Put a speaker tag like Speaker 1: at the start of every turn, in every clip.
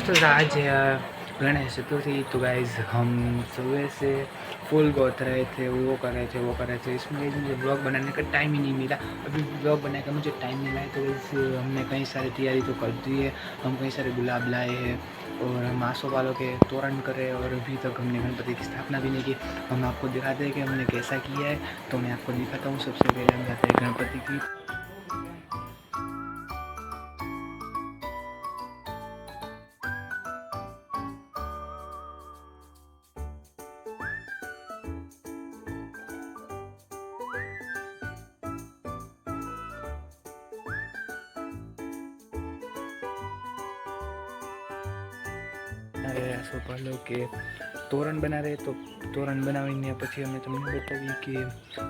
Speaker 1: दोस्तों आज गणेश चतुर्थी। तो गाइज हम सुबह से फुल गोत रहे थे, वो कर रहे थे। इसमें मुझे ब्लॉग बनाने का टाइम ही नहीं मिला। अभी ब्लॉग बनाने का मुझे टाइम मिला है, तो इस हमने कई सारी तैयारी तो कर दी है। हम कई सारे गुलाब लाए हैं और हम आसो वालों के तोरण करे, और अभी तक हमने गणपति की स्थापना भी नहीं की। हम आपको दिखाते हैं कि हमने कैसा किया है, तो मैं आपको दिखाता हूँ। सबसे पहले हम जाते हैं गणपति की। સોપાલો કે તોરણ બનાવે, તો તોરણ બનાવીને પછી અમે તમને બતાવી કે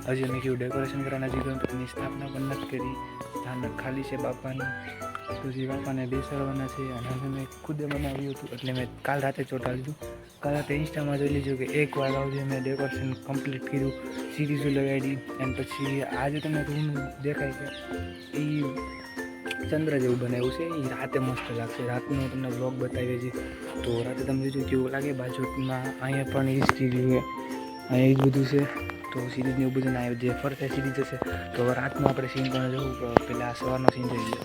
Speaker 1: હજી અમે કેવું ડેકોરેશન કરવાના, હજી ગણપતિની સ્થાપના પણ નથી કરી। સ્થાન ખાલી છે બાપાનું, તો જે બાપાને બેસાડવાના છે। અને હવે મેં ખુદે બનાવ્યું હતું, એટલે મેં કાલ રાતે ચોંટાડી દીધું। કાલ રાતે ઇન્સ્ટામાં જોઈ લીધું કે 1 વાગ્યા સુધી મેં ડેકોરેશન કમ્પ્લીટ કર્યું, સિરીઝો લગાડી। અને પછી આજે તમને રૂમ દેખાય છે એ ચંદ્ર જેવું બનાવ્યું છે, એ રાતે મસ્ત લાગશે। રાતનો તમને વ્લોગ બતાવીએ છીએ, તો રાતે તમે જોજો કેવું લાગે। બાજુમાં અહીંયા પણ એ સિરીઝ, અહીંયા એ જ બધું છે। તો સિરીઝને એવું બધું ના જે ફરતે સિરીઝ હશે, તો રાતનું આપણે સીન પણ જવું, પહેલાં સવારનો સીન જોઈએ।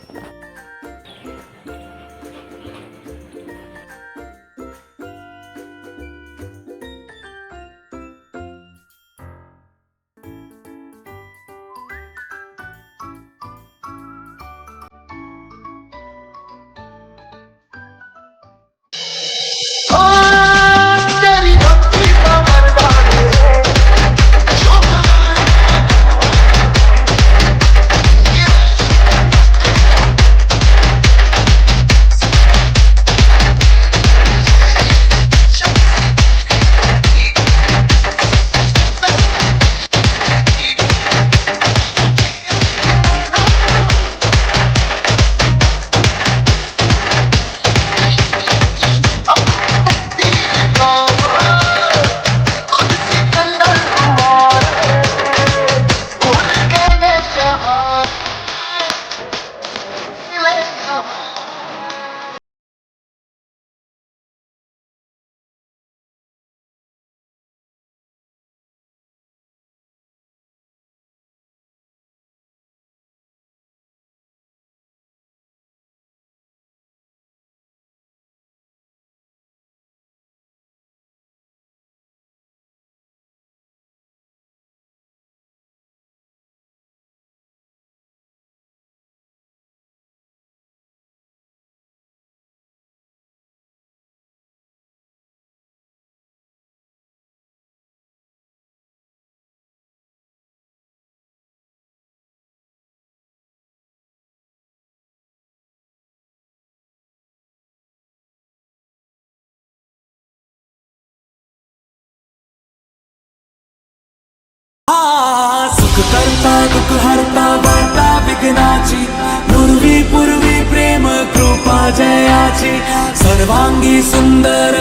Speaker 2: सुख करता दुख हरता वार्ता विघ्नाची, नुरवी पूर्वी प्रेम कृपा जयाची, सर्वांगी सुंदर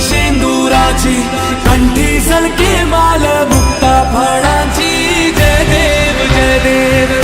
Speaker 2: शेंदुराची, कंठी सलके माल मुक्ता फळाची। जय देव जय देव।